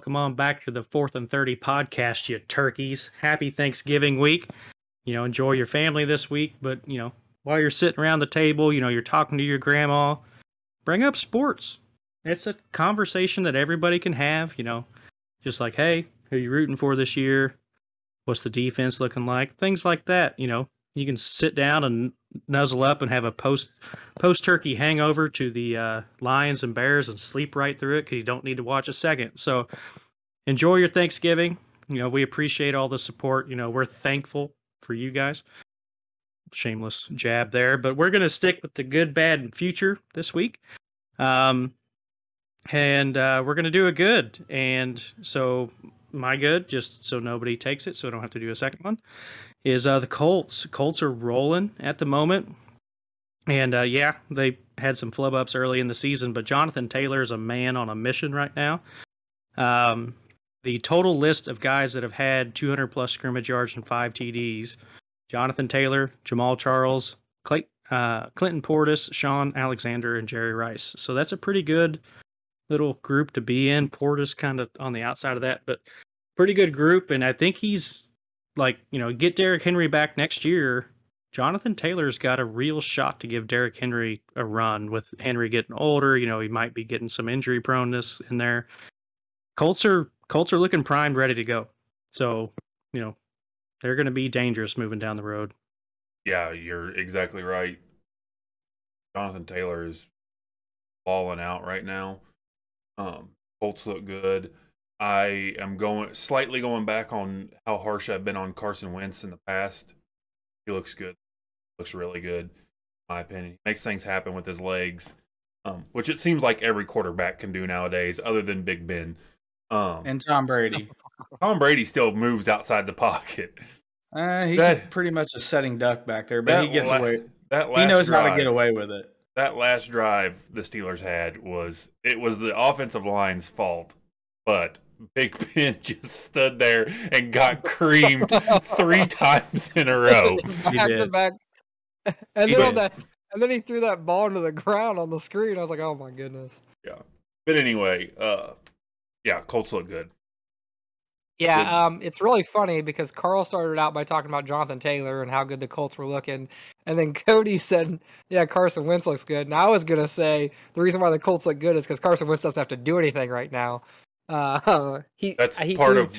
welcome on back to the 4th and 30 podcast, you turkeys. Happy Thanksgiving week. Enjoy your family this week, but, while you're sitting around the table, you're talking to your grandma, bring up sports. It's a conversation that everybody can have, just like, hey, who you rooting for this year? What's the defense looking like? Things like that, You can sit down and nuzzle up and have a post-turkey hangover to the Lions and Bears and sleep right through it because you don't need to watch a second. So enjoy your Thanksgiving. We appreciate all the support. We're thankful for you guys. Shameless jab there, but we're going to stick with the good, bad, and future this week. And we're going to do a good. And so my good, just so nobody takes it, so I don't have to do a second one, is the Colts. Colts are rolling at the moment. And they had some flub ups early in the season, but Jonathan Taylor is a man on a mission right now. The total list of guys that have had 200 plus scrimmage yards and 5 TDs: Jonathan Taylor, Jamal Charles, Clinton Portis, Sean Alexander, and Jerry Rice. So that's a pretty good little group to be in. Portis kind of on the outside of that, but pretty good group. And I think he's get Derrick Henry back next year. Jonathan Taylor's got a real shot to give Derrick Henry a run. With Henry getting older, he might be getting some injury proneness in there. Colts are looking primed, ready to go. So, they're going to be dangerous moving down the road. Yeah, you're exactly right. Jonathan Taylor is balling out right now. Colts look good. I am slightly going back on how harsh I've been on Carson Wentz in the past. He looks good. Looks really good, in my opinion. He makes things happen with his legs, which it seems like every quarterback can do nowadays, other than Big Ben. And Tom Brady. Tom Brady still moves outside the pocket. He's pretty much a setting duck back there, but he gets away. He knows how to get away with it. That last drive the Steelers had was the offensive line's fault, but Big Ben just stood there and got creamed 3 times in a row. Back to back. And then he threw that ball into the ground on the screen. I was like, oh my goodness. Yeah. But anyway, Colts look good. Yeah, it's really funny because Carl started out by talking about Jonathan Taylor and how good the Colts were looking. And then Cody said, yeah, Carson Wentz looks good. And I was going to say the reason why the Colts look good is because Carson Wentz doesn't have to do anything right now. That's part of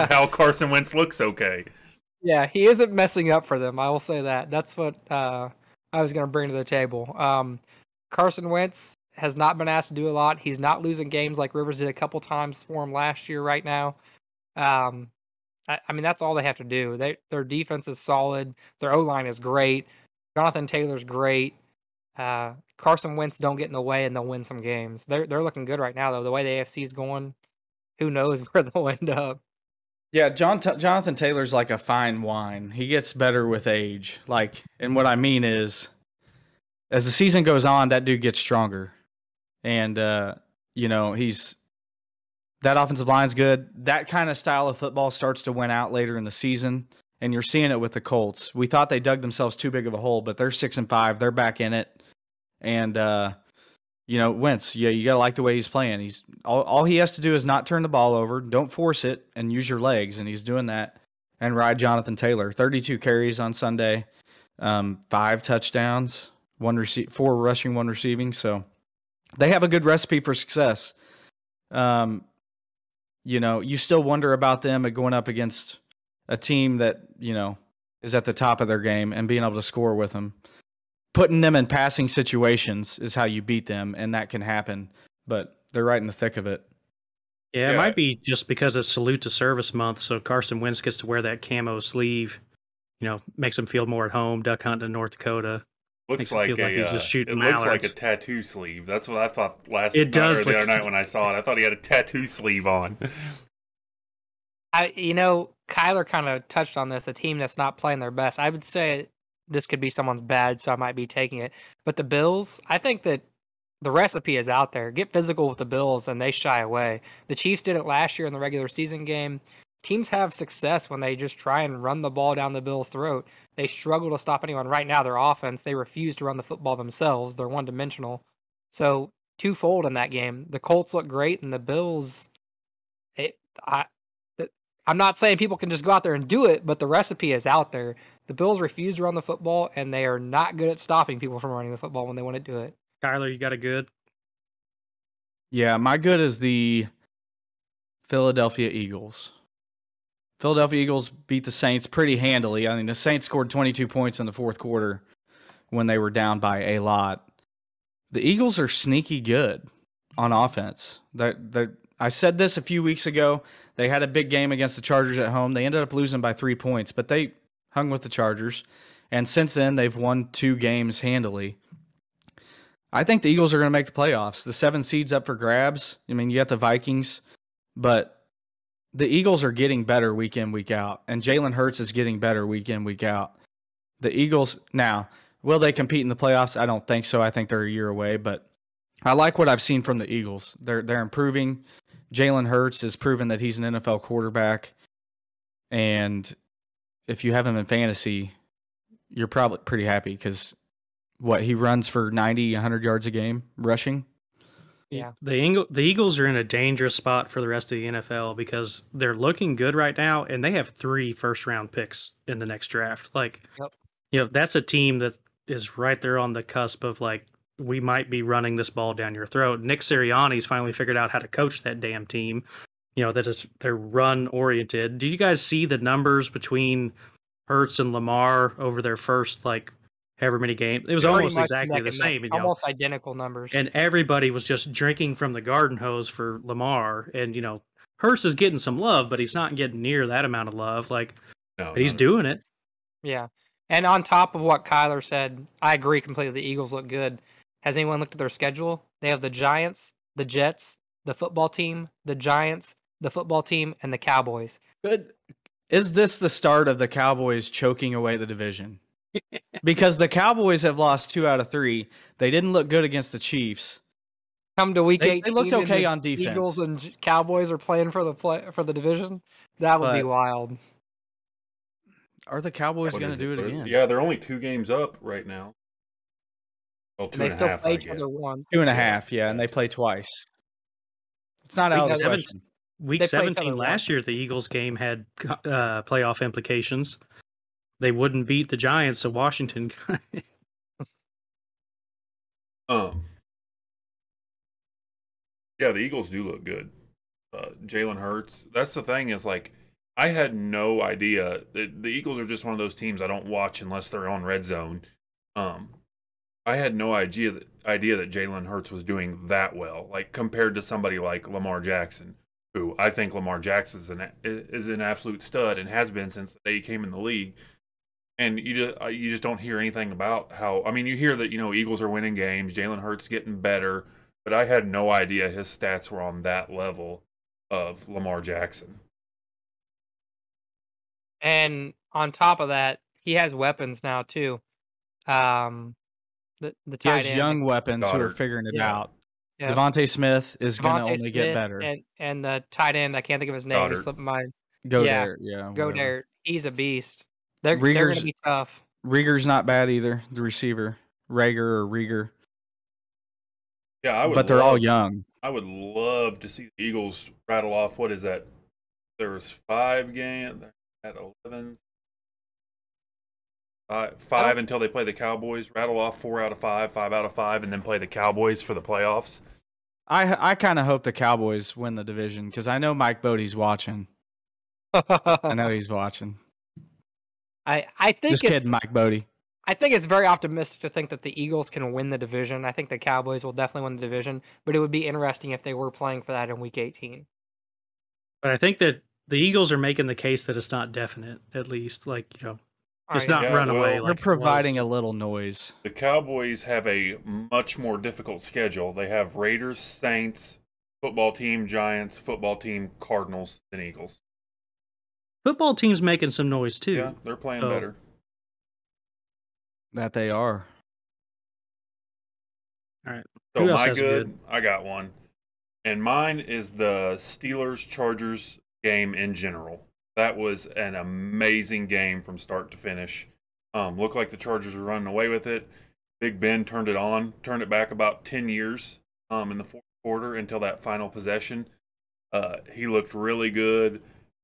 how Carson Wentz looks okay. Yeah, he isn't messing up for them. I will say that. That's what I was going to bring to the table. Carson Wentz has not been asked to do a lot. He's not losing games like Rivers did a couple times for him last year right now. I mean, that's all they have to do. Their defense is solid. Their O-line is great. Jonathan Taylor's great. Carson Wentz don't get in the way, and they'll win some games. They're looking good right now, though. The way the AFC is going, who knows where they'll end up. Yeah, Jonathan Taylor's like a fine wine. He gets better with age. And what I mean is, as the season goes on, that dude gets stronger. And, that offensive line's good. That kind of style of football starts to win out later in the season, and you're seeing it with the Colts. We thought they dug themselves too big of a hole, but they're 6-5. They're back in it. And, Wentz, you got to like the way he's playing. He's all he has to do is not turn the ball over, don't force it, and use your legs, and he's doing that. And ride Jonathan Taylor. 32 carries on Sunday, 5 touchdowns, 4 rushing, 1 receiving. So they have a good recipe for success. You still wonder about them going up against a team that, is at the top of their game and being able to score with them. Putting them in passing situations is how you beat them, and that can happen. But they're right in the thick of it. Yeah, it might be just because it's Salute to Service month, so Carson Wentz gets to wear that camo sleeve. Makes him feel more at home, duck hunting in North Dakota. Looks like he's just shooting mallards. Looks like a tattoo sleeve. That's what I thought the other night when I saw it. I thought he had a tattoo sleeve on. Kyler kind of touched on this, a team that's not playing their best. I would say this could be someone's bad, so I might be taking it. But the Bills, I think that the recipe is out there. Get physical with the Bills, and they shy away. The Chiefs did it last year in the regular season game. Teams have success when they just try and run the ball down the Bills' throat. They struggle to stop anyone. Right now, their offense, they refuse to run the football themselves. They're one-dimensional. So twofold in that game. The Colts look great, and the Bills. I'm not saying people can just go out there and do it, but the recipe is out there. The Bills refuse to run the football, and they are not good at stopping people from running the football when they want to do it. Tyler, you got a good? Yeah, my good is the Philadelphia Eagles. Philadelphia Eagles beat the Saints pretty handily. I mean, the Saints scored 22 points in the fourth quarter when they were down by a lot. The Eagles are sneaky good on offense. I said this a few weeks ago. They had a big game against the Chargers at home. They ended up losing by 3 points, but they hung with the Chargers. And since then, they've won 2 games handily. I think the Eagles are going to make the playoffs. The 7 seed's up for grabs. I mean, you got the Vikings, but the Eagles are getting better week in, week out. And Jalen Hurts is getting better week in, week out. The Eagles, now, will they compete in the playoffs? I don't think so. I think they're a year away, but I like what I've seen from the Eagles. They're improving. Jalen Hurts has proven that he's an NFL quarterback. And if you have him in fantasy, you're probably pretty happy because he runs for 90, 100 yards a game rushing. Yeah. The Eagles are in a dangerous spot for the rest of the NFL because they're looking good right now, and they have 3 first-round picks in the next draft. That's a team that is right there on the cusp of, we might be running this ball down your throat. Nick Sirianni's finally figured out how to coach that damn team. They're run-oriented. Did you guys see the numbers between Hurts and Lamar over their first, however many games? It was almost exactly the same. Almost identical numbers. And everybody was just drinking from the garden hose for Lamar. And, Hurts is getting some love, but he's not getting near that amount of love. But he's doing it. Yeah. And on top of what Kyler said, I agree completely. The Eagles look good. Has anyone looked at their schedule? They have the Giants, the Jets, the football team, the Giants, the football team, and the Cowboys. Good. Is this the start of the Cowboys choking away the division? Because the Cowboys have lost 2 out of 3. They didn't look good against the Chiefs. Come to week 18. They looked okay on defense. Eagles and Cowboys are playing for the division. That would be wild. Are the Cowboys going to do it again? Yeah, they're only 2 games up right now. Well, 2.5. They still play each other once. 2.5, yeah, and they play twice. It's not out of the question. Week 17 last year, the Eagles game had playoff implications. They wouldn't beat the Giants, so Washington. Yeah, the Eagles do look good. Jalen Hurts. That's the thing is I had no idea that the Eagles are just one of those teams I don't watch unless they're on Red Zone. I had no idea that Jalen Hurts was doing that well, compared to somebody like Lamar Jackson, who I think Lamar Jackson is an absolute stud and has been since the day he came in the league. And you just don't hear anything about how. I mean, you hear that Eagles are winning games, Jalen Hurts getting better, but I had no idea his stats were on that level of Lamar Jackson. And on top of that, he has weapons now too. The tight end, young weapons who are figuring it out. Yeah. Devontae Smith is going to only get better. And the tight end, I can't think of his name. It's slipping my Godert. He's a beast. They're going to be tough. Rieger's not bad either. The receiver, Rieger. Yeah, but they're all young. I would love to see the Eagles rattle off. What is that? There was 5 games at 11. 5 until they play the Cowboys. Rattle off 4 out of 5, 5 out of 5, and then play the Cowboys for the playoffs. I kind of hope the Cowboys win the division because I know Mike Bodie's watching. I know he's watching. I think just kidding, Mike Bodie. I think it's very optimistic to think that the Eagles can win the division. I think the Cowboys will definitely win the division, but it would be interesting if they were playing for that in Week 18. But I think that the Eagles are making the case that it's not definite, at least. It's not run away. They're providing a little noise. The Cowboys have a much more difficult schedule. They have Raiders, Saints, football team, Giants, football team, Cardinals, and Eagles. Football team's making some noise, too. Yeah, they're playing better. That they are. All right. So my good, I got one. And mine is the Steelers-Chargers game in general. That was an amazing game from start to finish. Looked like the Chargers were running away with it. Big Ben turned it back about 10 years. in the fourth quarter until that final possession. He looked really good.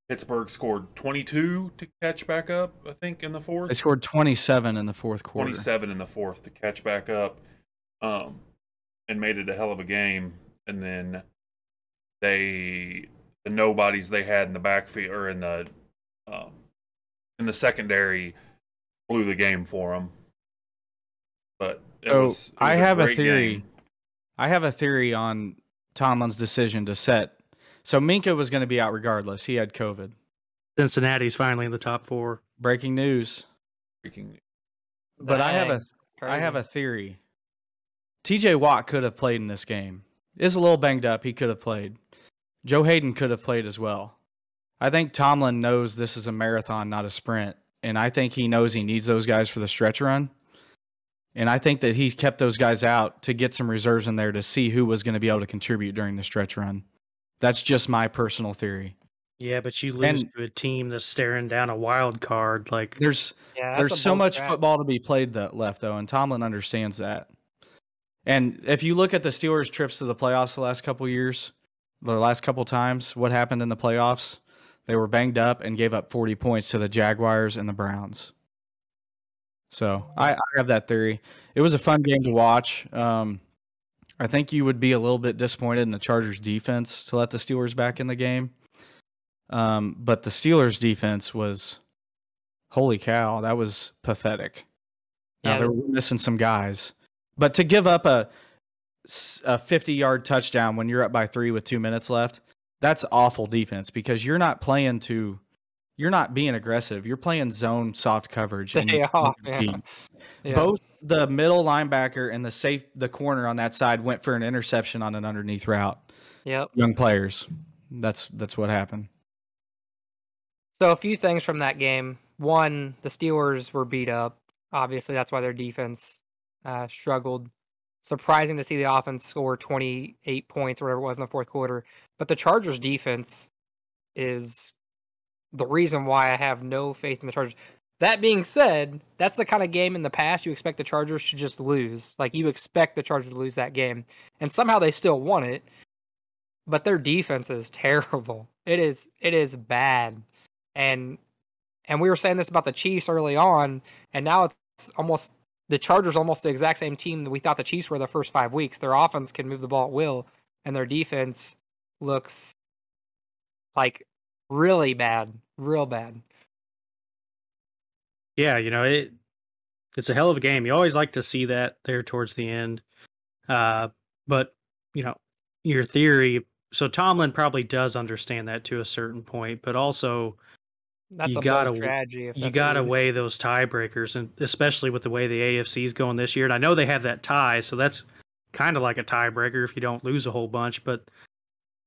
Pittsburgh scored 22 to catch back up, I think, in the fourth. They scored 27 in the fourth quarter. 27 in the fourth to catch back up, and made it a hell of a game. And then the nobodies they had in the backfield or in the secondary blew the game for them. But I have a theory. Game. I have a theory on Tomlin's decision to set. So Minka was going to be out regardless. He had COVID. Cincinnati's finally in the top 4. Breaking news. But I have a theory. TJ Watt could have played in this game. Is a little banged up. He could have played. Joe Hayden could have played as well. I think Tomlin knows this is a marathon, not a sprint. And I think he knows he needs those guys for the stretch run. And I think that he kept those guys out to get some reserves in there to see who was going to be able to contribute during the stretch run. That's just my personal theory. Yeah, but you lose to a team that's staring down a wild card. Like there's so much football to be played left, though, and Tomlin understands that. And if you look at the Steelers' trips to the playoffs the last couple years, the last couple times, what happened in the playoffs? They were banged up and gave up 40 points to the Jaguars and the Browns. So I have that theory. It was a fun game to watch. I think you would be a little bit disappointed in the Chargers' defense to let the Steelers back in the game. But the Steelers' defense was, holy cow, that was pathetic. Now, they were missing some guys. But to give up a 50-yard touchdown when you're up by 3 with 2 minutes left, that's awful defense because you're not being aggressive. You're playing zone soft coverage. Both the middle linebacker and the corner on that side went for an interception on an underneath route. Yep. Young players. That's what happened. So a few things from that game. One, the Steelers were beat up. Obviously, that's why their defense struggled. Surprising to see the offense score 28 points or whatever it was in the fourth quarter. But the Chargers' defense is the reason why I have no faith in the Chargers. That being said, that's the kind of game in the past you expect the Chargers to just lose. Like, you expect the Chargers to lose that game. And somehow they still won it. But their defense is terrible. It is bad. And we were saying this about the Chiefs early on, and now it's almost the Chargers almost the exact same team that we thought the Chiefs were the first 5 weeks. Their offense can move the ball at will, and their defense looks like really bad, real bad. Yeah, it's a hell of a game. You always like to see that there towards the end. But, your theory, so Tomlin probably does understand that to a certain point, but also that's a bold strategy. You got to weigh those tiebreakers, and especially with the way the AFC is going this year. And I know they have that tie, so that's kind of like a tiebreaker if you don't lose a whole bunch. But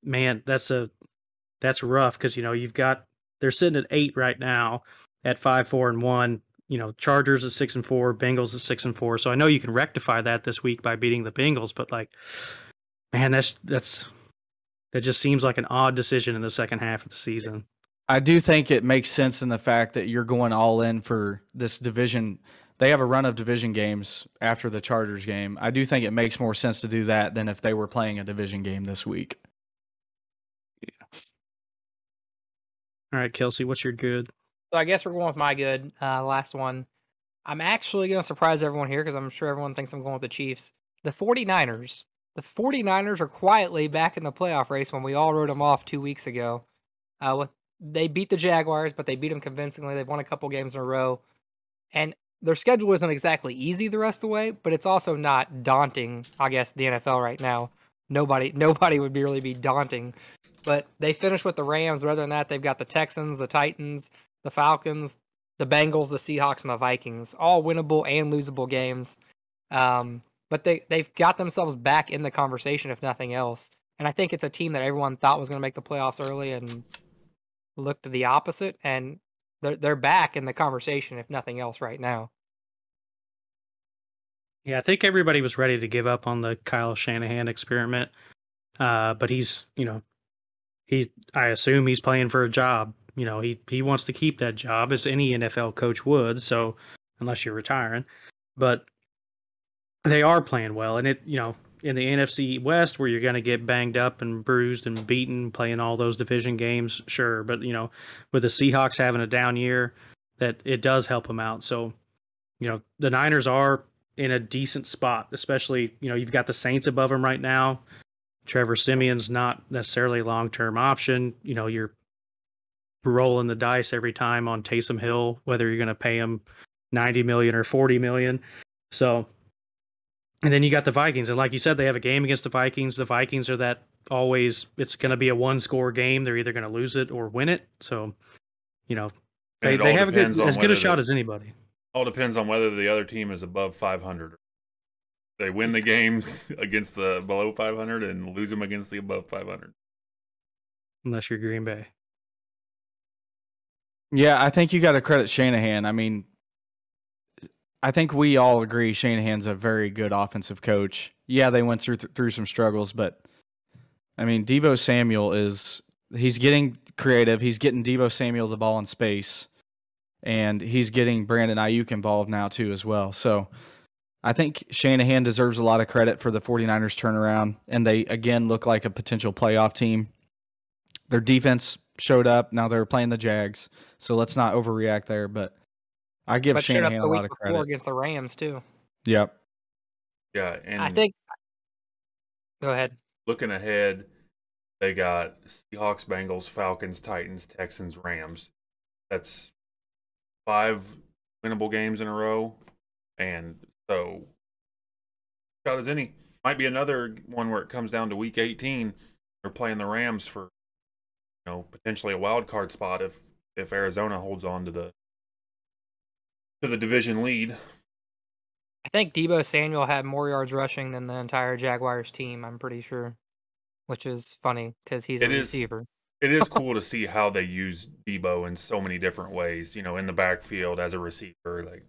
man, that's rough because they're sitting at 8 right now at 5-4-1. Chargers at 6-4, Bengals at 6-4. So I know you can rectify that this week by beating the Bengals, but man, that just seems like an odd decision in the second half of the season. I do think it makes sense in the fact that you're going all in for this division. They have a run of division games after the Chargers game. I do think it makes more sense to do that than if they were playing a division game this week. Yeah. All right, Kelsey, what's your good? So I guess we're going with my good. Last one. I'm actually going to surprise everyone here because I'm sure everyone thinks I'm going with the Chiefs. The 49ers. The 49ers are quietly back in the playoff race when we all wrote them off 2 weeks ago. They beat the Jaguars, but they beat them convincingly. They've won a couple games in a row. And their schedule isn't exactly easy the rest of the way, but it's also not daunting, I guess, the NFL right now. Nobody would really be daunting. But they finished with the Rams. But other than that, they've got the Texans, the Titans, the Falcons, the Bengals, the Seahawks, and the Vikings. All winnable and losable games. But they've got themselves back in the conversation, if nothing else. And I think it's a team that everyone thought was going to make the playoffs early and looked to the opposite. And they're back in the conversation, if nothing else, right now. Yeah, I think everybody was ready to give up on the Kyle Shanahan experiment. But I assume he's playing for a job. He wants to keep that job, as any NFL coach would. So unless you're retiring, but they are playing well, and in the NFC West where you're going to get banged up and bruised and beaten playing all those division games, sure. But, with the Seahawks having a down year, that it does help them out. So, the Niners are in a decent spot, especially, you've got the Saints above them right now. Trevor Simeon's not necessarily a long-term option. You're rolling the dice every time on Taysom Hill, whether you're going to pay him $90 million or $40 million. So, and then you got the Vikings. And like you said, they have a game against the Vikings. The Vikings are that always, it's going to be a one-score game. They're either going to lose it or win it. So, they have as good a shot as anybody. All depends on whether the other team is above 500. They win the games against the below 500 and lose them against the above 500. Unless you're Green Bay. Yeah, I think you got to credit Shanahan. I mean, I think we all agree Shanahan's a very good offensive coach. Yeah, they went through some struggles, but I mean, Deebo Samuel he's getting creative. He's getting Deebo Samuel the ball in space, and he's getting Brandon Ayuk involved now too as well. So I think Shanahan deserves a lot of credit for the 49ers turnaround, and they again look like a potential playoff team. Their defense showed up. Now they're playing the Jags, so let's not overreact there, but I give Shanahan a lot of credit. Against the Rams, too. Yep. Yeah, and I think... Go ahead. Looking ahead, they got Seahawks, Bengals, Falcons, Titans, Texans, Rams. That's 5 winnable games in a row, and so shot as any. Might be another one where it comes down to Week 18. They're playing the Rams for, potentially a wild card spot if Arizona holds on to the division lead. I think Deebo Samuel had more yards rushing than the entire Jaguars team, I'm pretty sure, which is funny because he's a receiver. It is cool to see how they use Deebo in so many different ways, in the backfield as a receiver.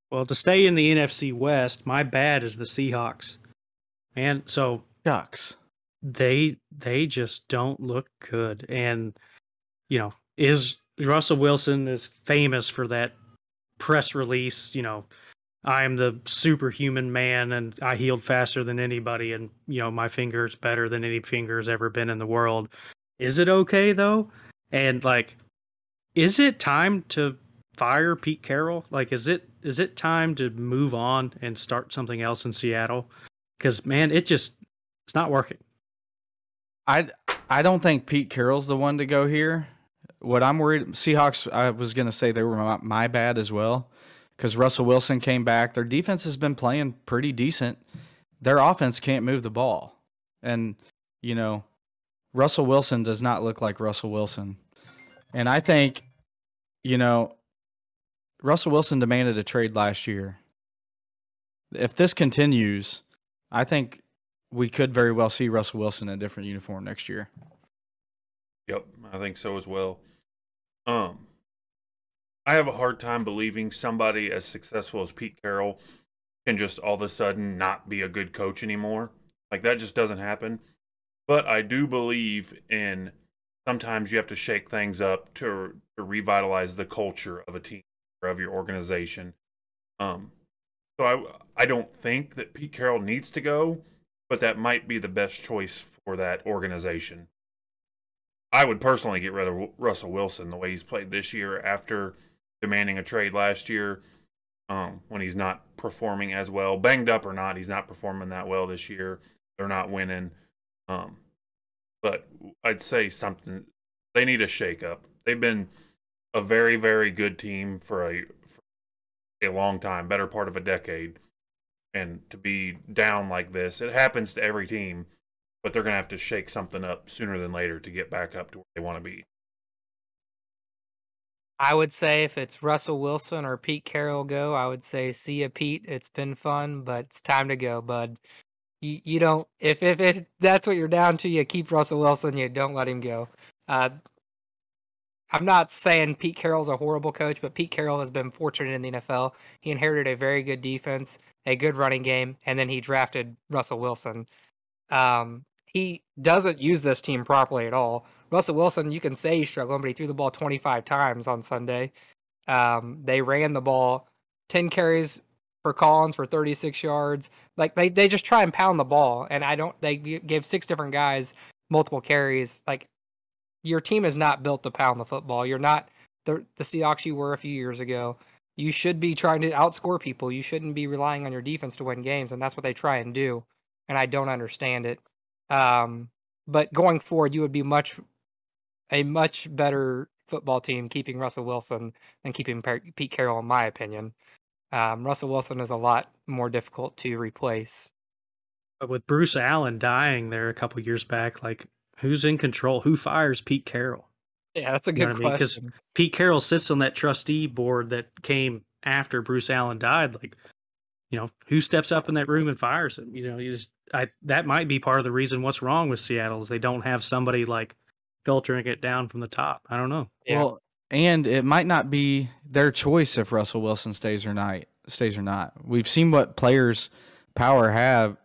Well, to stay in the NFC West, my bad is the Seahawks. And so Ducks. They just don't look good. And, is Russell Wilson is famous for that press release, I am the superhuman man and I healed faster than anybody and, my finger's better than any finger's ever been in the world. Is it okay though? And is it time to fire Pete Carroll? Is it time to move on and start something else in Seattle? Because man, it's not working. I don't think Pete Carroll's the one to go here. What I'm worried, Seahawks, I was going to say they were my bad as well, because Russell Wilson came back. Their defense has been playing pretty decent. Their offense can't move the ball. And, Russell Wilson does not look like Russell Wilson. And I think, Russell Wilson demanded a trade last year. If this continues, I think we could very well see Russell Wilson in a different uniform next year. Yep, I think so as well. I have a hard time believing somebody as successful as Pete Carroll can just all of a sudden not be a good coach anymore. That just doesn't happen. But I do believe in sometimes you have to shake things up to revitalize the culture of a team or of your organization. So I don't think that Pete Carroll needs to go, but that might be the best choice for that organization. I would personally get rid of Russell Wilson the way he's played this year after demanding a trade last year, when he's not performing as well. Banged up or not, he's not performing that well this year. They're not winning. But I'd say something. They need a shakeup. They've been a very, very good team for a long time, better part of a decade. And to be down like this, it happens to every team. But they're going to have to shake something up sooner than later to get back up to where they want to be. I would say if it's Russell Wilson or Pete Carroll go, I would say, see ya, Pete. It's been fun, but it's time to go, bud. You don't, if that's what you're down to, you keep Russell Wilson, you don't let him go. I'm not saying Pete Carroll's a horrible coach, but Pete Carroll has been fortunate in the NFL. He inherited a very good defense, a good running game, and then he drafted Russell Wilson. He doesn't use this team properly at all. Russell Wilson, you can say he's struggling, but he threw the ball 25 times on Sunday. They ran the ball 10 carries for Collins for 36 yards. Like they just try and pound the ball, and they give 6 different guys multiple carries. Like, your team is not built to pound the football. You're not the Seahawks you were a few years ago. You should be trying to outscore people. You shouldn't be relying on your defense to win games, and that's what they try and do. And I don't understand it. But going forward, you would be a much better football team keeping Russell Wilson than keeping Pete Carroll, in my opinion. Russell Wilson is a lot more difficult to replace. But with Bruce Allen dying there a couple years back, like, who's in control? Who fires Pete Carroll? Yeah, that's a good question. Because Pete Carroll sits on that trustee board that came after Bruce Allen died. Like, who steps up in that room and fires him? That might be part of the reason what's wrong with Seattle is they don't have somebody like filtering it down from the top. I don't know. Yeah. Well, and it might not be their choice if Russell Wilson stays or not. We've seen what players' power have.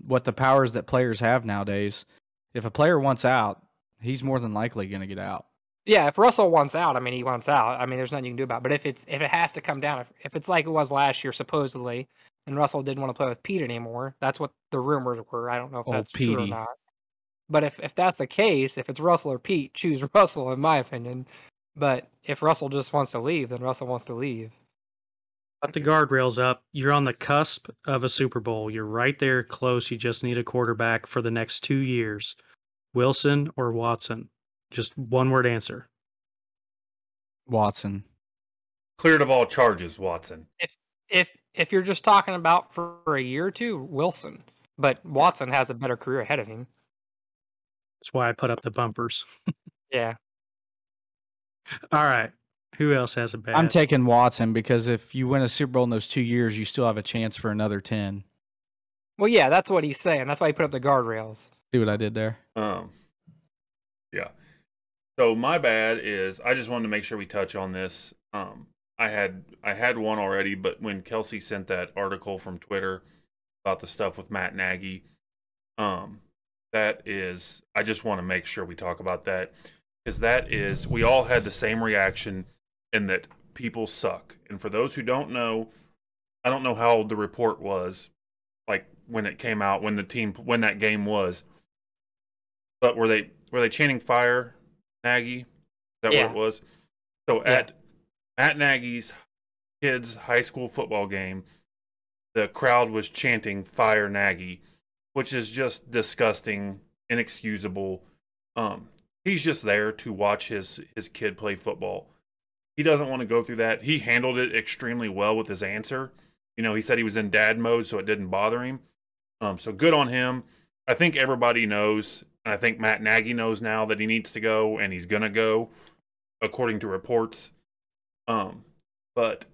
What the powers that players have nowadays. If a player wants out, he's more than likely going to get out. Yeah, if Russell wants out, he wants out. There's nothing you can do about it. But if it has to come down, if it's like it was last year, supposedly, and Russell didn't want to play with Pete anymore, that's what the rumors were. I don't know if that's true or not. But if that's the case, if it's Russell or Pete, choose Russell, in my opinion. But if Russell just wants to leave, then Russell wants to leave. Put the guardrails up. You're on the cusp of a Super Bowl. You're right there close. You just need a quarterback for the next 2 years. Wilson or Watson? Just one word answer. Watson. Cleared of all charges, Watson. If you're just talking about for a year or two, Wilson. But Watson has a better career ahead of him. That's why I put up the bumpers. Yeah. All right. Who else has a bad? I'm taking Watson because if you win a Super Bowl in those 2 years, you still have a chance for another 10. Well, yeah, that's what he's saying. That's why he put up the guardrails. See what I did there? Yeah. So my bad is I just wanted to make sure we touch on this. I had one already, but when Kelsey sent that article from Twitter about the stuff with Matt Nagy, that is, I just want to make sure we talk about that because we all had the same reaction in that people suck. And for those who don't know, I don't know how the report was, like when it came out, when that game was. But were they chanting fire Nagy? Is that what it was? So at Matt Nagy's kids' high school football game, the crowd was chanting fire Nagy, which is just disgusting, inexcusable. He's just there to watch his kid play football. He doesn't want to go through that. He handled it extremely well with his answer. He said he was in dad mode, so it didn't bother him. So good on him. I think everybody knows, and I think Matt Nagy knows now that he needs to go, and he's going to go, according to reports. But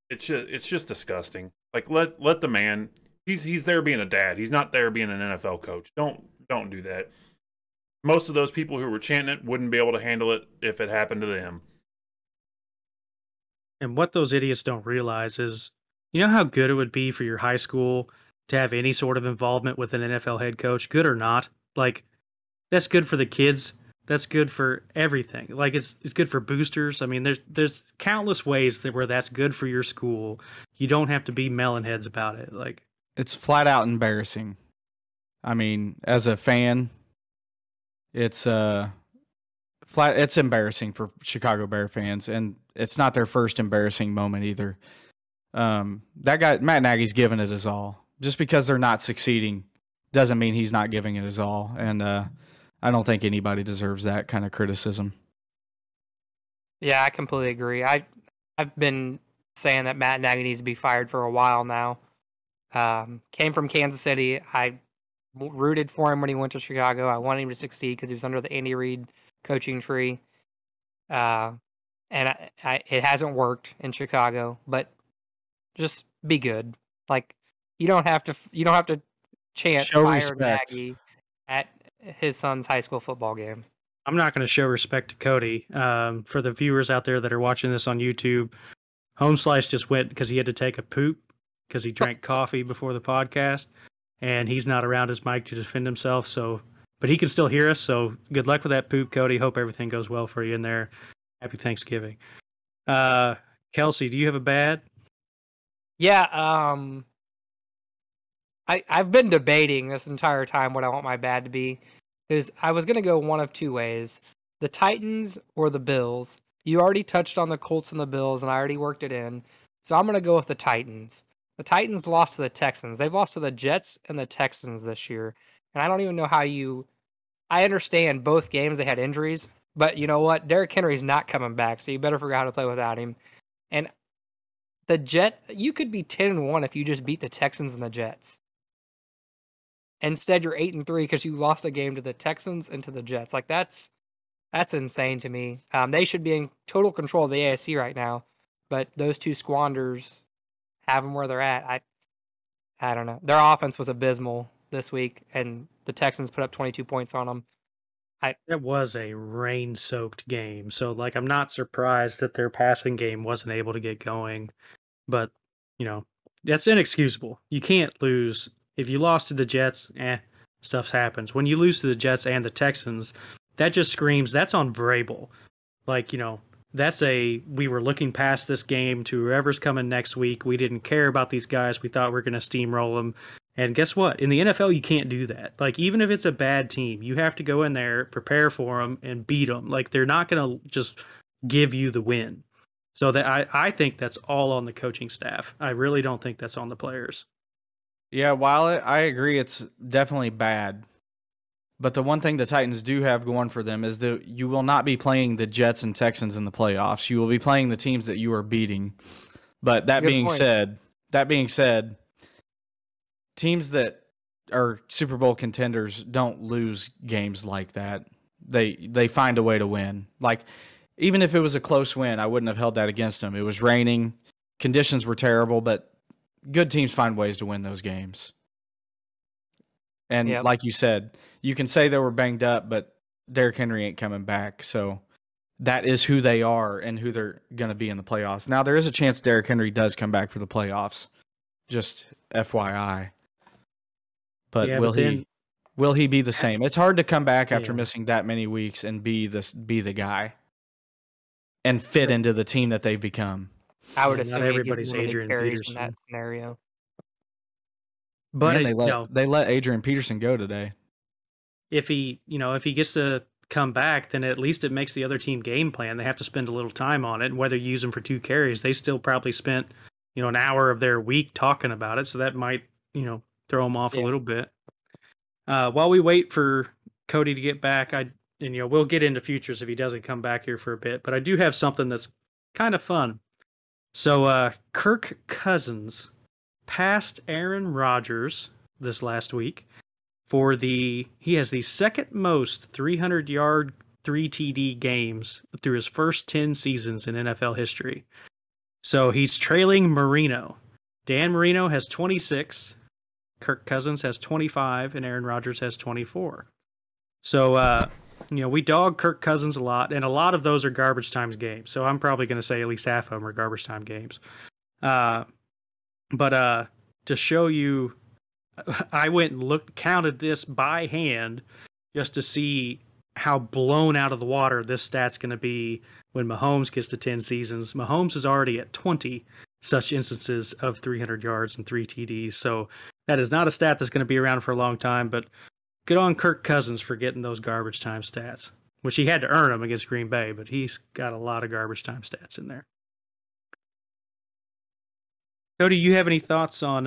it's just disgusting. Like, let the man, he's there being a dad. He's not there being an NFL coach. Don't do that. Most of those people who were chanting it wouldn't be able to handle it if it happened to them. And what those idiots don't realize is, how good it would be for your high school to have any sort of involvement with an NFL head coach, good or not. Like, that's good for the kids. That's good for everything. Like, it's good for boosters. There's countless ways where that's good for your school. You don't have to be melonheads about it. Like, it's flat out embarrassing. As a fan, it's embarrassing for Chicago Bear fans, and it's not their first embarrassing moment either. That guy Matt Nagy's giving it his all. Just because they're not succeeding doesn't mean he's not giving it his all, and I don't think anybody deserves that kind of criticism. Yeah, I completely agree. I've been saying that Matt Nagy needs to be fired for a while now. Came from Kansas City. I rooted for him when he went to Chicago. I wanted him to succeed because he was under the Andy Reid coaching tree. And it hasn't worked in Chicago, but just be good. Like, you don't have to chant fire Nagy at his son's high school football game. I'm not going to show respect to Cody. For the viewers out there that are watching this on YouTube, Home Slice just went because he had to take a poop because he drank coffee before the podcast, and he's not around his mic to defend himself. So, but he can still hear us. So good luck with that poop, Cody. Hope everything goes well for you in there. Happy Thanksgiving. Kelsey, do you have a bad? Yeah, I've been debating this entire time what I want my bad to be. Because I was going to go one of two ways. The Titans or the Bills. You already touched on the Colts and the Bills, and I already worked it in. So I'm going to go with the Titans. The Titans lost to the Texans. They've lost to the Jets and the Texans this year. And I don't even know how you... I understand both games they had injuries, but you know what? Derrick Henry's not coming back, so you better figure out how to play without him. And you could be 10-1 if you just beat the Texans and the Jets. Instead, you're 8-3 because you lost a game to the Texans and to the Jets. Like that's insane to me. They should be in total control of the AFC right now, but those two squanders have them where they're at. I don't know. Their offense was abysmal this week, and the Texans put up 22 points on them. It was a rain-soaked game, so like I'm not surprised that their passing game wasn't able to get going. But that's inexcusable. You can't lose. If you lost to the Jets, stuff happens. When you lose to the Jets and the Texans, that just screams that's on Vrabel. Like, we were looking past this game to whoever's coming next week. We didn't care about these guys. We thought we were going to steamroll them. And guess what? In the NFL, you can't do that. Like, even if it's a bad team, you have to go in there, prepare for them, and beat them. Like, they're not going to just give you the win. So that I think that's all on the coaching staff. I really don't think that's on the players. Yeah, while I agree it's definitely bad, but the one thing the Titans do have going for them is that you will not be playing the Jets and Texans in the playoffs. You will be playing the teams that you are beating. But that being said, teams that are Super Bowl contenders don't lose games like that. They find a way to win. Like, even if it was a close win, I wouldn't have held that against them. It was raining, conditions were terrible, but good teams find ways to win those games. And like you said, you can say they were banged up, but Derrick Henry ain't coming back. So that is who they are and who they're going to be in the playoffs. Now, there is a chance Derrick Henry does come back for the playoffs. Just FYI. But will he be the same? It's hard to come back after missing that many weeks and be the guy and fit into the team that they've become. I would assume not everybody's Adrian Peterson in that scenario. But they let Adrian Peterson go today. If he gets to come back, then at least it makes the other team game plan. They have to spend a little time on it. And whether you use him for 2 carries, they still probably spent an hour of their week talking about it. So that might throw them off a little bit. While we wait for Cody to get back, we'll get into futures if he doesn't come back here for a bit. But I do have something that's kind of fun. So Kirk Cousins passed Aaron Rodgers this last week he has the second most 300-yard 3 TD games through his first 10 seasons in NFL history. So he's trailing Marino. Dan Marino has 26, Kirk Cousins has 25, and Aaron Rodgers has 24. So we dog Kirk Cousins a lot, and a lot of those are garbage time games. So I'm probably going to say at least half of them are garbage time games. But to show you, I went and counted this by hand just to see how blown out of the water this stat's going to be when Mahomes gets to 10 seasons. Mahomes is already at 20 such instances of 300 yards and 3 TDs. So that is not a stat that's going to be around for a long time, but good on Kirk Cousins for getting those garbage time stats, which he had to earn them against Green Bay, but he's got a lot of garbage time stats in there. Cody, you have any thoughts on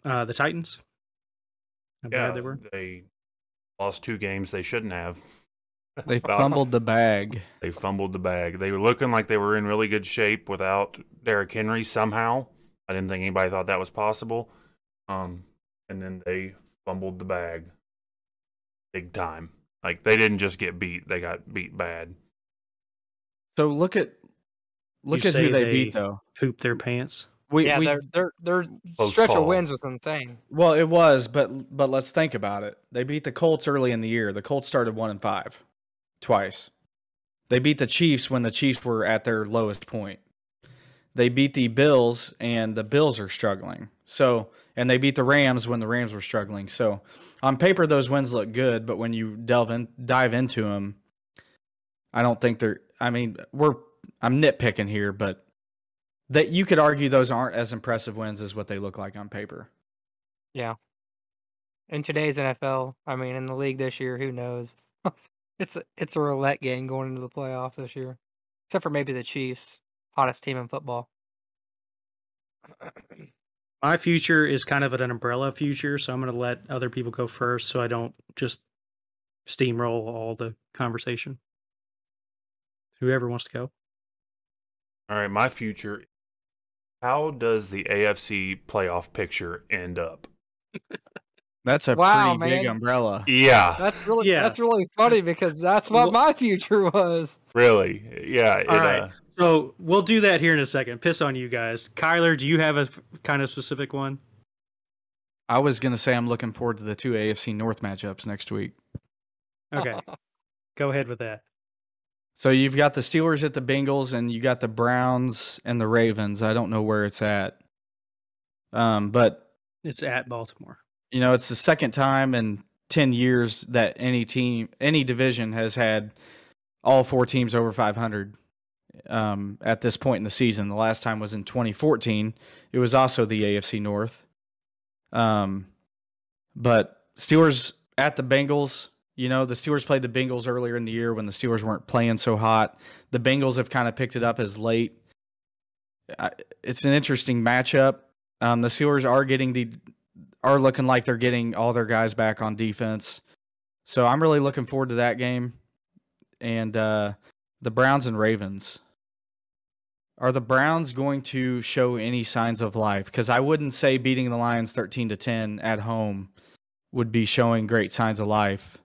the Titans? How bad they were? They lost 2 games they shouldn't have. They fumbled the bag. They fumbled the bag. They were looking like they were in really good shape without Derrick Henry somehow. I didn't think anybody thought that was possible. And then they fumbled the bag big time. Like, they didn't just get beat, they got beat bad. So look at who they beat, though. Pooped their pants. Their stretch of wins was insane. Well, it was, but let's think about it. They beat the Colts early in the year. The Colts started 1-5 twice. They beat the Chiefs when the Chiefs were at their lowest point. They beat the Bills, and the Bills are struggling. So, and they beat the Rams when the Rams were struggling. So, on paper, those wins look good, but when you dive into them, I don't think they're. I mean, I'm nitpicking here, but that you could argue those aren't as impressive wins as what they look like on paper. Yeah. In today's NFL, I mean, in the league this year, who knows? It's a roulette game going into the playoffs this year, except for maybe the Chiefs, hottest team in football. My future is kind of an umbrella future, so I'm going to let other people go first so I don't just steamroll all the conversation. Whoever wants to go. All right, my future. How does the AFC playoff picture end up? That's a Wow, pretty big man. umbrella. Yeah, That's really funny because that's what my future was. really. Yeah. All right. So we'll do that here in a second. Piss on you guys. Kyler, do you have a kind of specific one? I was going to say I'm looking forward to the 2 AFC North matchups next week. Okay. Go ahead with that. So you've got the Steelers at the Bengals, and you got the Browns and the Ravens. I don't know where it's at. But It's at Baltimore. you know, it's the second time in 10 years that any division has had all 4 teams over 500 at this point in the season. The last time was in 2014. It was also the AFC North. But Steelers at the Bengals, you know, the Steelers played the Bengals earlier in the year when the Steelers weren't playing so hot. The Bengals have kind of picked it up as late. It's an interesting matchup. The Steelers are looking like they're getting all their guys back on defense. So I'm really looking forward to that game. And the Browns and Ravens. Are the Browns going to show any signs of life? Because I wouldn't say beating the Lions 13-10 at home would be showing great signs of life.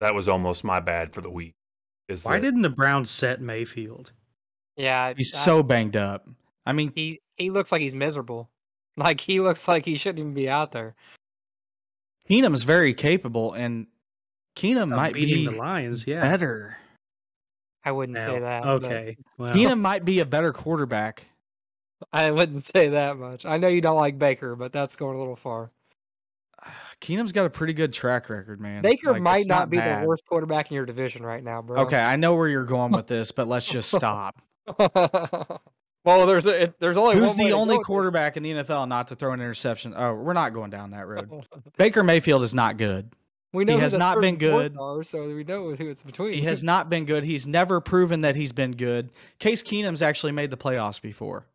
That was almost my bad for the week. Why didn't the Browns set Mayfield? Yeah, He's so banged up. I mean, he looks like he's miserable. Like he looks like he shouldn't even be out there. Keenum's very capable, and Keenum might beating be the Lions, yeah. better. I wouldn't say that. Okay. Well, Keenum might be a better quarterback. I wouldn't say that much. I know you don't like Baker, but that's going a little far. Keenum's got a pretty good track record, man. Baker Like, might it's not be bad. the worst quarterback in your division right now, bro. Okay, I know where you're going with this, but let's just stop. Well, there's only Who's one way the to only go with it. quarterback in the NFL not to throw an interception? Oh, we're not going down that road. Baker Mayfield is not good. We know He who has the not third been and fourth good. are, so we know who it's between. He has not been good. He's never proven that he's been good. Case Keenum's actually made the playoffs before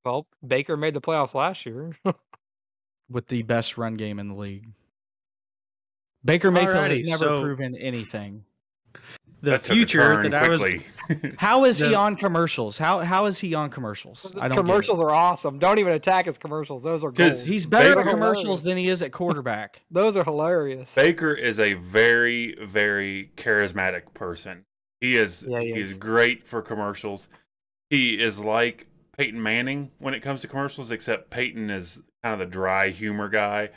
Well, Baker made the playoffs last year. with the best run game in the league. Baker Mayfield has Alrighty, never so- proven anything. the That took a future turn that I was quickly. How is he The- on commercials? How is he on commercials? His I don't get it. commercials are awesome. Don't even attack his commercials. Those are 'Cause gold. He's better Baker- at commercials than he is at quarterback. Those are hilarious. Baker is a very, very charismatic person. He is Yeah, he he's is. great for commercials. He is like Peyton Manning when it comes to commercials, except Peyton is kind of the dry humor guy,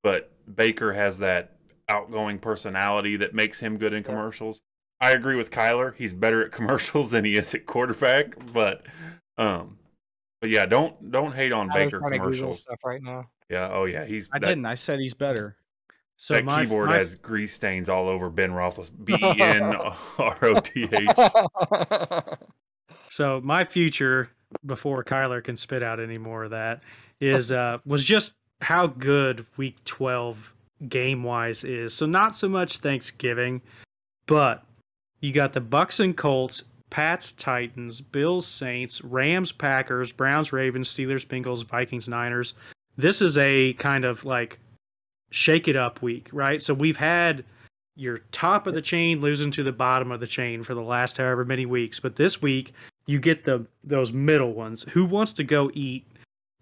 but Baker has that outgoing personality that makes him good in commercials. I agree with Kyler. He's better at commercials than he is at quarterback, but yeah, don't hate on I was Baker trying to Google commercials. stuff right now. Yeah, oh yeah, he's I didn't. I said he's better. so that my keyboard my- has grease stains all over Ben Roethlisberger. So my future, before Kyler can spit out any more of that, is was just how good Week 12 game wise is. So not so much Thanksgiving, but you got the Bucks and Colts, Pats, Titans, Bills, Saints, Rams, Packers, Browns, Ravens, Steelers, Bengals, Vikings, Niners. This is a kind of like shake it up week, right? So we've had your top of the chain losing to the bottom of the chain for the last however many weeks, but this week you get those middle ones. Who wants to go eat?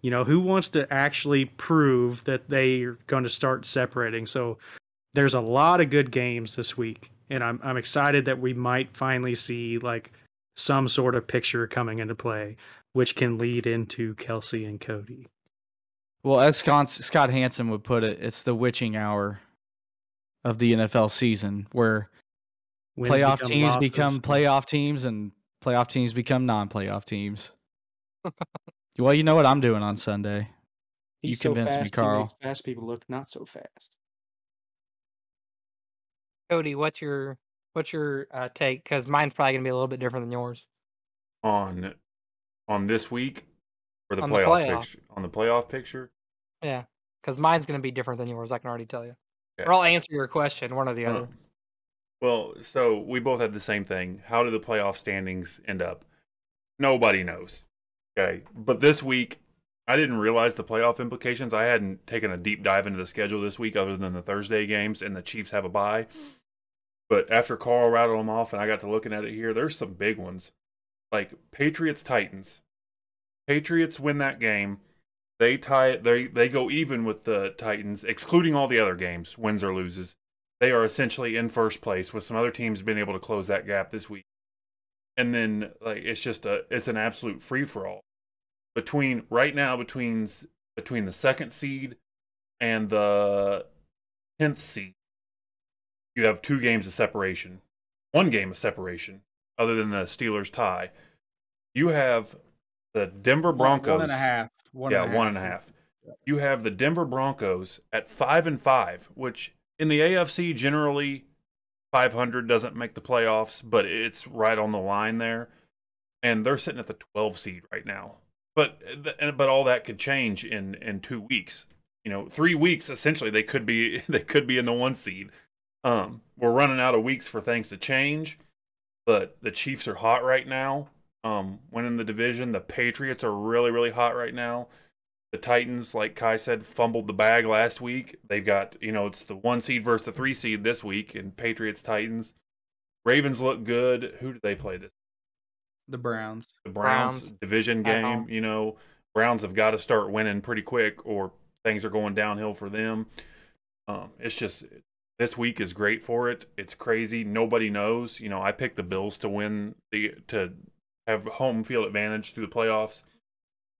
You know, who wants to actually prove that they're going to start separating? So there's a lot of good games this week, and I'm excited that we might finally see like some sort of picture coming into play, which can lead into Kelsey and Cody. Well, as Scott Hansen would put it, it's the witching hour of the NFL season where Wins playoff become teams losses. become playoff teams and playoff teams become non-playoff teams. Well, you know what I'm doing on Sunday. He's You so convinced me, fast, he Carl. makes fast people look not so fast. Cody, what's your take? Because mine's probably gonna be a little bit different than yours. on on this week or the On the playoff playoff. picture? On the playoff picture? Yeah, because mine's going to be different than yours. I can already tell you. Okay. Or I'll answer your question, one or the other. Well, so we both had the same thing. How do the playoff standings end up? Nobody knows. Okay, but this week, I didn't realize the playoff implications. I hadn't taken a deep dive into the schedule this week other than the Thursday games, and the Chiefs have a bye. But after Carl rattled them off and I got to looking at it here, there's some big ones. Like Patriots-Titans. Patriots win that game. They tie it. They go even with the Titans, excluding all the other games, wins or loses. They are essentially in first place with some other teams being able to close that gap this week. And then it's an absolute free-for-all. Right now between the second seed and the 10th seed, you have 2 games of separation. 1 game of separation, other than the Steelers tie. You have the Denver Broncos. 1.5. 1.5. You have the Denver Broncos at 5-5, which in the AFC generally 500 doesn't make the playoffs, but it's right on the line there. And they're sitting at the 12 seed right now. But all that could change in 2 weeks. 3 weeks essentially they could be in the 1 seed. We're running out of weeks for things to change, but the Chiefs are hot right now. Winning the division. The Patriots are really, really hot right now. The Titans, like Kai said, fumbled the bag last week. They've got, it's the 1 seed versus the 3 seed this week in Patriots-Titans. Ravens look good. Who do they play this? The Browns. The Browns division game. Browns have got to start winning pretty quick or things are going downhill for them. It's just this week is great for it. It's crazy. Nobody knows. I picked the Bills to win to have home field advantage through the playoffs.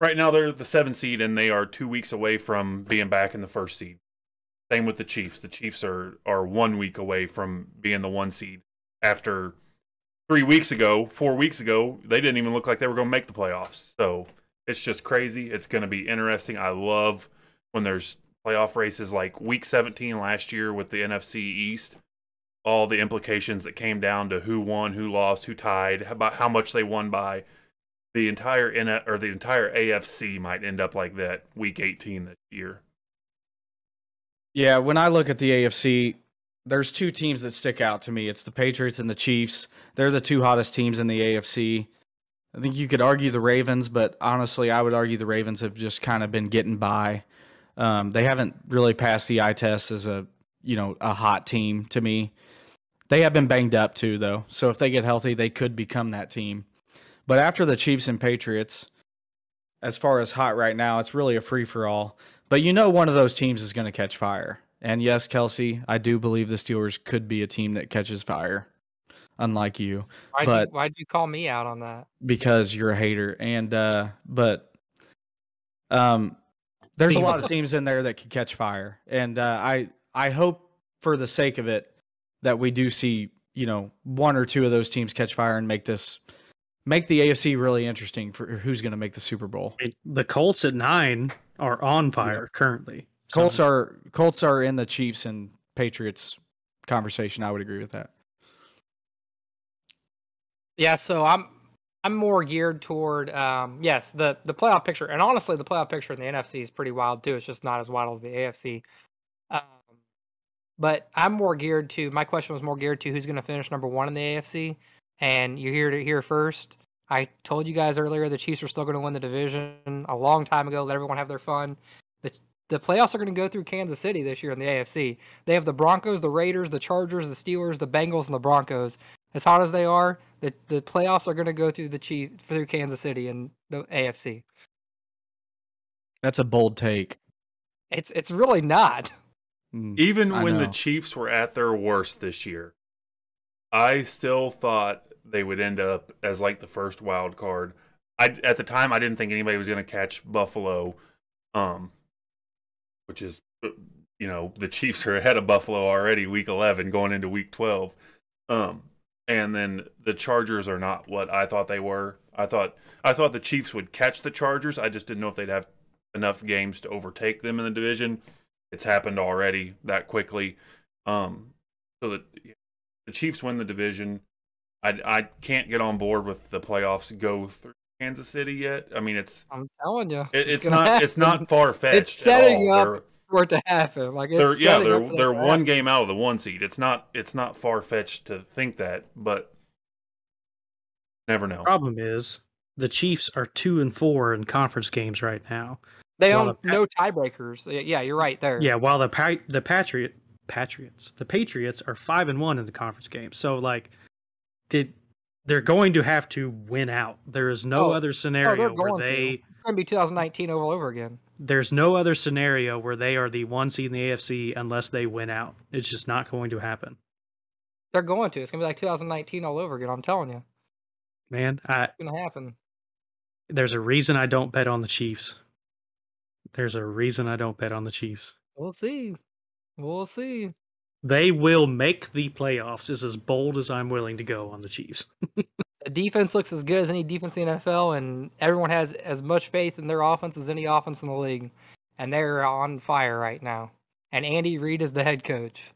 Right now they're the 7 seed and they are 2 weeks away from being back in the 1st seed. Same with the Chiefs. The Chiefs are 1 week away from being the 1 seed. After 4 weeks ago, they didn't even look like they were going to make the playoffs. So it's just crazy. It's going to be interesting. I love when there's playoff races like week 17 last year with the NFC East. All the implications that came down to who won, who lost, who tied, about how much they won by. The entire AFC might end up like that week 18 this year. Yeah, when I look at the AFC, there's 2 teams that stick out to me. It's the Patriots and the Chiefs. They're the 2 hottest teams in the AFC. I think you could argue the Ravens, but honestly, I would argue the Ravens have just kind of been getting by. They haven't really passed the eye test as a hot team to me. They have been banged up too, though. So if they get healthy, they could become that team. But after the Chiefs and Patriots, as far as hot right now, it's really a free-for-all. But one of those teams is going to catch fire. And yes, Kelsey, I do believe the Steelers could be a team that catches fire, unlike you. Why'd you call me out on that? Because you're a hater. And there's a lot of teams in there that could catch fire. And I hope for the sake of it that we do see, 1 or 2 of those teams catch fire and make the AFC really interesting for who's going to make the Super Bowl. The Colts at 9 are on fire currently. Colts are in the Chiefs and Patriots conversation. I would agree with that. Yeah, so I'm more geared toward the playoff picture, and honestly, the playoff picture in the NFC is pretty wild too. It's just not as wild as the AFC. But I'm more geared to. My question was more geared to who's going to finish number 1 in the AFC. And you're here to hear first. I told you guys earlier the Chiefs are still going to win the division a long time ago. Let everyone have their fun. The playoffs are going to go through Kansas City this year in the AFC. They have the Broncos, the Raiders, the Chargers, the Steelers, the Bengals, and the Broncos. As hot as they are, the playoffs are going to go through through Kansas City and the AFC. That's a bold take. It's really not. Even when the Chiefs were at their worst this year, I still thought they would end up as like the first wild card. At the time, I didn't think anybody was going to catch Buffalo, which is, the Chiefs are ahead of Buffalo already week 11 going into week 12. And then the Chargers are not what I thought they were. I thought the Chiefs would catch the Chargers. I just didn't know if they'd have enough games to overtake them in the division. It's happened already that quickly. So that the Chiefs win the division. I can't get on board with the playoffs go through Kansas City yet. I mean, I'm telling you, it's gonna not happen. it's not far fetched. It's setting at all. up for it to happen. Like They're it's setting up for that they're to one happen. game out of the 1 seed. It's not far fetched to think that, but never know. Problem is the Chiefs are 2-4 in conference games right now. They Well, own no tiebreakers. Yeah, you're right there. Yeah, while the Patriots are 5-1 in the conference game. So like, they're going to have to win out. There is no other scenario where It's going to be 2019 all over again. There's no other scenario where they are the 1 seed in the AFC unless they win out. It's just not going to happen. They're going to. It's going to be like 2019 all over again. I'm telling you. Man, It's going to happen. There's a reason I don't bet on the Chiefs. We'll see. We'll see. They will make the playoffs. Is as bold as I'm willing to go on the Chiefs. The defense looks as good as any defense in the NFL, and everyone has as much faith in their offense as any offense in the league. And they're on fire right now. And Andy Reid is the head coach.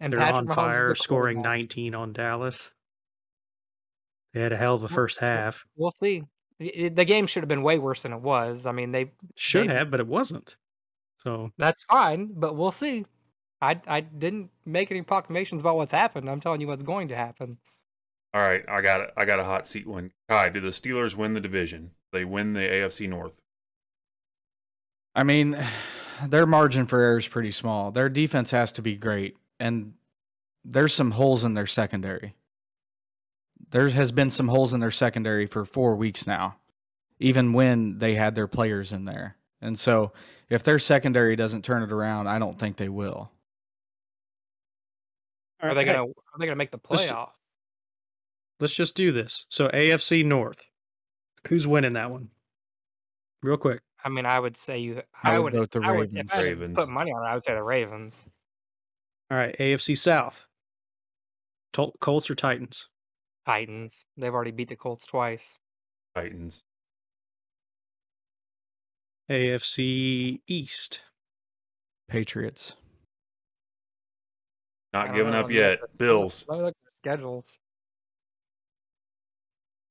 And They're Patrick on Mahomes is fire, the scoring quarterback. 19 on Dallas. They had a hell of a first half. We'll see. The game should have been way worse than it was. I mean, they should have, but it wasn't. So that's fine, but we'll see. I didn't make any proclamations about what's happened. I'm telling you what's going to happen. All right, I got a hot seat one. Kai, do the Steelers win the division? They win the AFC North. I mean, their margin for error is pretty small. Their defense has to be great, and there's some holes in their secondary. There has been some holes in their secondary for 4 weeks now, even when they had their players in there. And so if their secondary doesn't turn it around, I don't think they will. Are they gonna make the playoff? Let's just do this. So AFC North. Who's winning that one? Real quick. I mean, I would say I would vote the Ravens. If I had to put money on it, I would say the Ravens. All right, AFC South. Colts or Titans? Titans. They've already beat the Colts twice. Titans. AFC East. Patriots. Not giving up yet. Bills. Let me look at the schedules.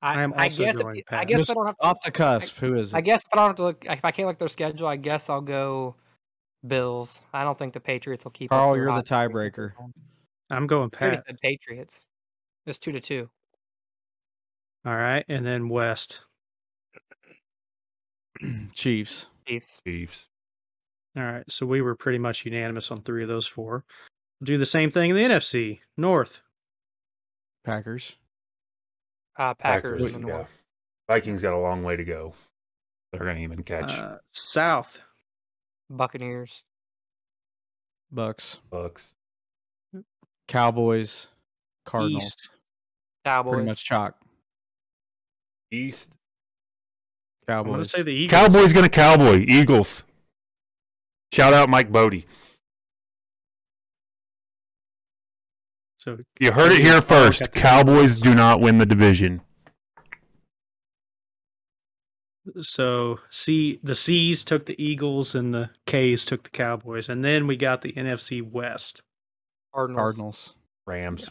I guess if I don't have off the cusp. Who is it? I guess if I don't have to look, if I can't look at their schedule, I guess I'll go Bills. I don't think the Patriots will keep. Carl, you're the tiebreaker. I'm going I already Pat. said Patriots. It's 2-2. All right, and then West. Chiefs. All right, so we were pretty much unanimous on 3 of those 4. We'll do the same thing in the NFC North. Packers. Packers. Yeah. Vikings got a long way to go. They're going to even catch. South. Buccaneers. Bucks. Bucks. Cowboys. Cardinals. East. Cowboys. Pretty much chalk. East. I'm Cowboys. going to say the Eagles. Cowboys going to Cowboy. Eagles. Shout out Mike Bodie. So You heard it here first. Cowboys do not win the division. So the C's took the Eagles and the K's took the Cowboys. And then we got the NFC West. Cardinals. Rams.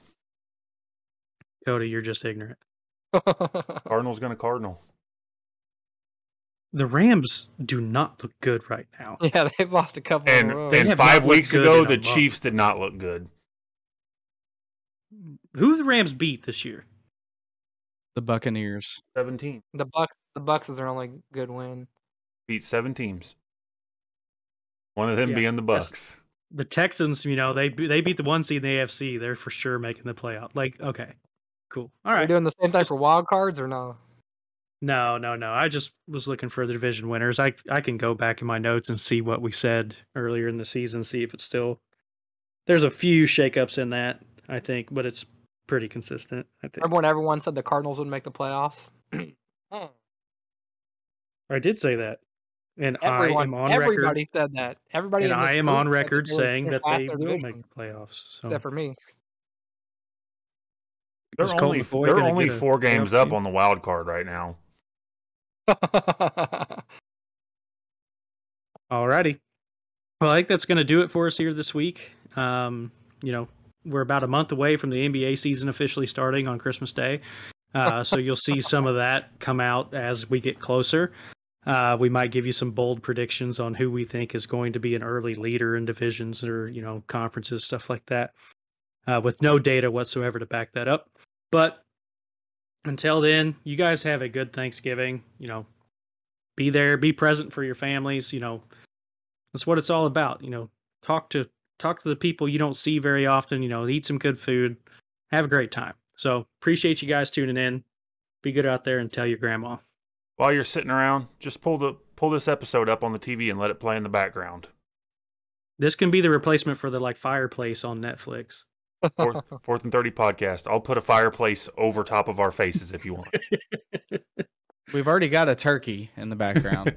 Cody, you're just ignorant. Cardinals going to Cardinal. The Rams do not look good right now. Yeah, they've lost a couple in a row. And have 5 not looked weeks good ago, in a the month. Chiefs did not look good. Who the Rams beat this year? The Buccaneers. 17. The Bucks is their only good win. Beat 7 teams. One of them Yeah, being the Bucks. The Texans, they beat the 1 seed in the AFC. They're for sure making the playoff. Like, okay, cool. All Are you right. doing the same thing for wild cards or no? No. I just was looking for the division winners. I can go back in my notes and see what we said earlier in the season, see if it's still. There's a few shakeups in that, I think, but it's pretty consistent, I think. Remember when everyone said the Cardinals would make the playoffs? I did say that. And I am on everybody record. said that. Everybody And in this I am group on said record they would saying that pass they their will division, make the playoffs. So. except for me. Is They're Colt only, McCoy they're gonna only get a 4 games playoff up team? on the wild card right now. Alrighty. Well, I think that's going to do it for us here this week. We're about a month away from the NBA season officially starting on Christmas Day. So you'll see some of that come out as we get closer. We might give you some bold predictions on who we think is going to be an early leader in divisions or, conferences, stuff like that, with no data whatsoever to back that up. But until then, you guys have a good Thanksgiving. Be there, be present for your families. That's what it's all about. Talk to the people you don't see very often. Eat some good food, have a great time. So appreciate you guys tuning in. Be good out there and tell your grandma. While you're sitting around, just pull this episode up on the TV and let it play in the background. This can be the replacement for the fireplace on Netflix. Fourth and 30 podcast. I'll put a fireplace over top of our faces if you want. We've already got a turkey in the background.